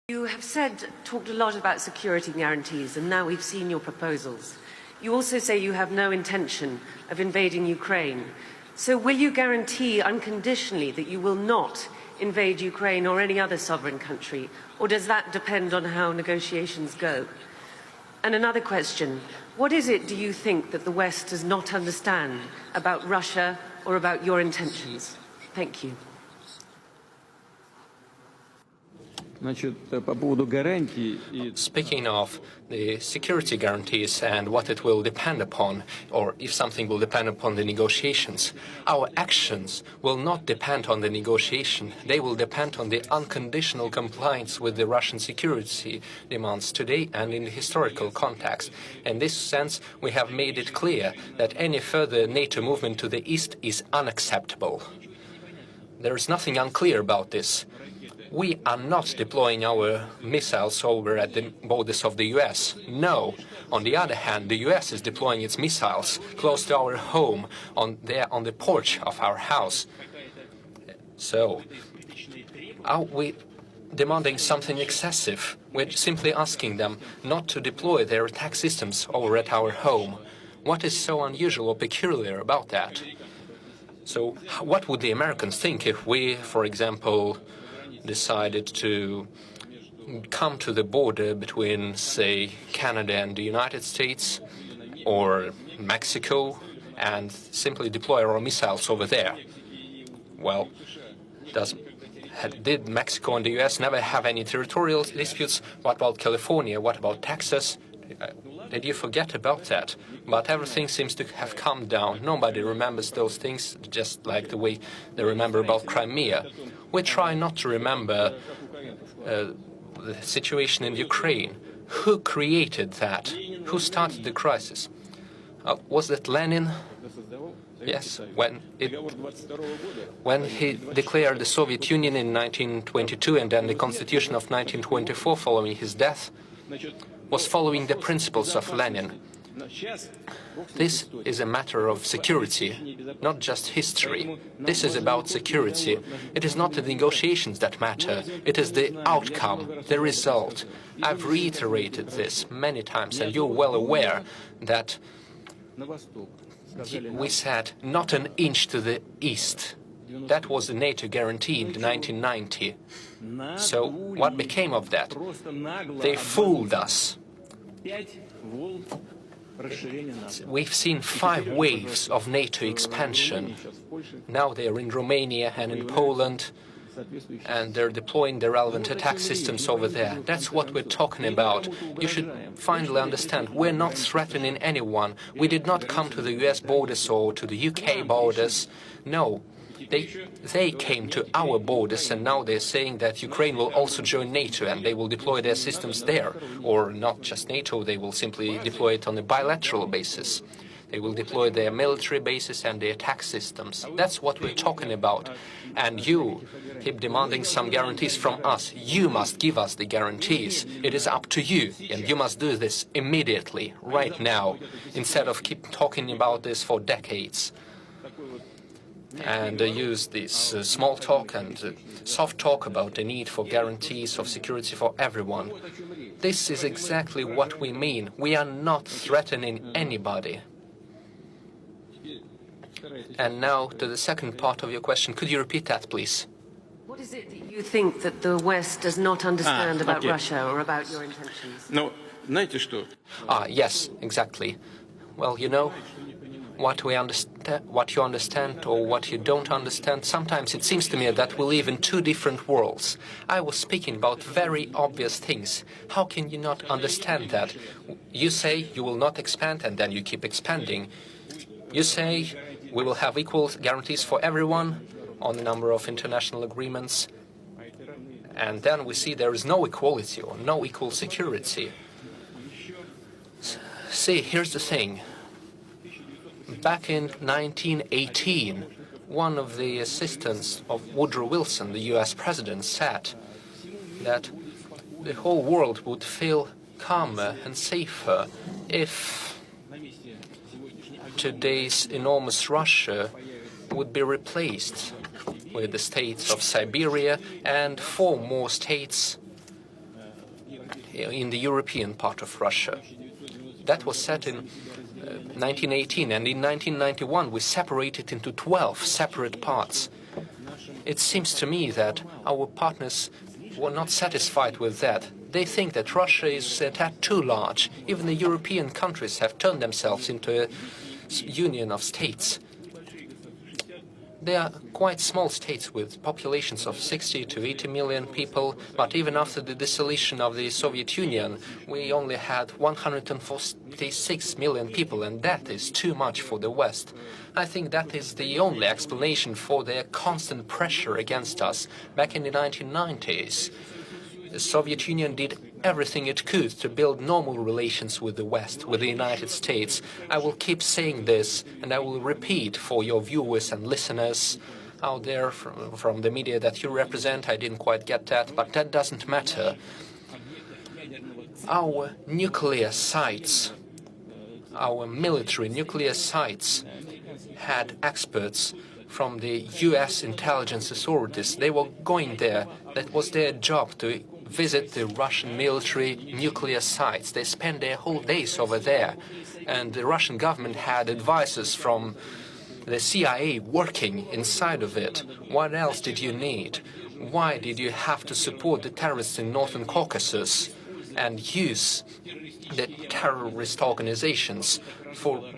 You have talked a lot about security guarantees, and now we've seen your proposals. You also say you have no intention of invading Ukraine. So will you guarantee unconditionally that you will not invade Ukraine or any other sovereign country, or does that depend on how negotiations go? And another question, what is it, do you think, that the West does not understand about Russia or about your intentions? Thank you. Speaking of the security guarantees and what it will depend upon, or if something will depend upon the negotiations, our actions will not depend on the negotiation. They will depend on the unconditional compliance with the Russian security demands today and in the historical context. In this sense, we have made it clear that any further NATO movement to the east is unacceptable. There is nothing unclear about this. We are not deploying our missiles over at the borders of the US. No. On the other hand, the US is deploying its missiles close to our home, on the porch of our house. So, are we demanding something excessive? We're simply asking them not to deploy their attack systems over at our home. What is so unusual or peculiar about that? So, what would the Americans think if we, for example, decided to come to the border between, say, Canada and the United States or Mexico and simply deploy our missiles over there? Well, did Mexico and the US never have any territorial disputes? What about California? What about Texas? Did you forget about that? But everything seems to have calmed down. Nobody remembers those things, just like the way they remember about Crimea. We try not to remember the situation in Ukraine. Who created that? Who started the crisis? Was that Lenin? Yes, when he declared the Soviet Union in 1922 and then the Constitution of 1924 following his death, was following the principles of Lenin. This is a matter of security, not just history. This is about security. It is not the negotiations that matter. It is the outcome, the result. I've reiterated this many times, and you're well aware that we said not an inch to the east. That was the NATO guarantee in 1990. So what became of that? They fooled us. We've seen 5 waves of NATO expansion. Now they're in Romania and in Poland, and they're deploying the relevant attack systems over there. That's what we're talking about. You should finally understand, we're not threatening anyone. We did not come to the US borders or to the UK borders. No. They came to our borders, and now they're saying that Ukraine will also join NATO and they will deploy their systems there. Or not just NATO, they will simply deploy it on a bilateral basis. They will deploy their military bases and their attack systems. That's what we're talking about. And you keep demanding some guarantees from us. You must give us the guarantees. It is up to you, and you must do this immediately, right now, instead of keep talking about this for decades. And use this small talk and soft talk about the need for guarantees of security for everyone. This is exactly what we mean. We are not threatening anybody. And now to the second part of your question. Could you repeat that, please? What is it that you think that the West does not understand about Russia or about your intentions? No, знаете что? Yes, exactly. Well, you know, what you understand or what you don't understand, sometimes it seems to me that we live in 2 different worlds. I was speaking about very obvious things. How can you not understand that? You say you will not expand, and then you keep expanding. You say we will have equal guarantees for everyone on a number of international agreements, and then we see there is no equality or no equal security. See, here's the thing. Back in 1918, one of the assistants of Woodrow Wilson, the US president, said that the whole world would feel calmer and safer if today's enormous Russia would be replaced with the states of Siberia and 4 more states in the European part of Russia. That was set in 1918, and in 1991 we separated into 12 separate parts. It seems to me that our partners were not satisfied with that. They think that Russia is a tad too large. Even the European countries have turned themselves into a union of states. They are quite small states with populations of 60 to 80 million people, but even after the dissolution of the Soviet Union, we only had 146 million people, and that is too much for the West. I think that is the only explanation for their constant pressure against us. Back in the 1990s, the Soviet Union did everything it could to build normal relations with the West, with the United States. I will keep saying this, and I will repeat for your viewers and listeners out there from the media that you represent. I didn't quite get that, but that doesn't matter. Our nuclear sites, our military nuclear sites, had experts from the US intelligence authorities. They were going there. That was their job, to visit the Russian military nuclear sites. They spent their whole days over there. And the Russian government had advisors from the CIA working inside of it. What else did you need? Why did you have to support the terrorists in Northern Caucasus and use the terrorist organizations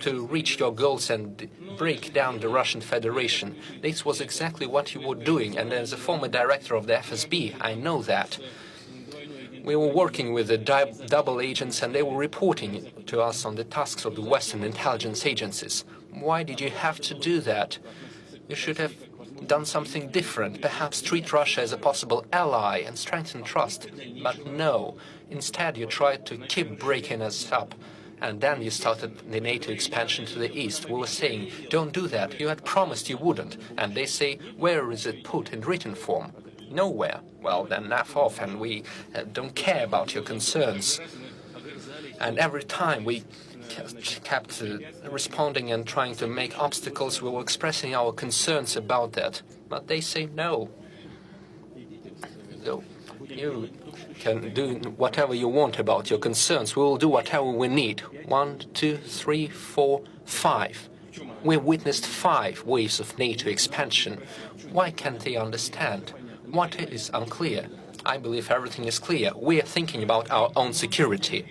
to reach your goals and break down the Russian Federation? This was exactly what you were doing, and as a former director of the FSB, I know that. We were working with the double agents, and they were reporting to us on the tasks of the Western intelligence agencies. Why did you have to do that? You should have done something different, perhaps treat Russia as a possible ally and strengthen trust. But no, instead you tried to keep breaking us up. And then you started the NATO expansion to the east. We were saying, don't do that. You had promised you wouldn't. And they say, where is it put in written form? Nowhere. Well, then F off, and we don't care about your concerns. And every time we kept responding and trying to make obstacles, we were expressing our concerns about that. But they say no. So you can do whatever you want about your concerns. We will do whatever we need. 1, 2, 3, 4, 5. We witnessed 5 waves of NATO expansion. Why can't they understand? What is unclear? I believe everything is clear. We are thinking about our own security.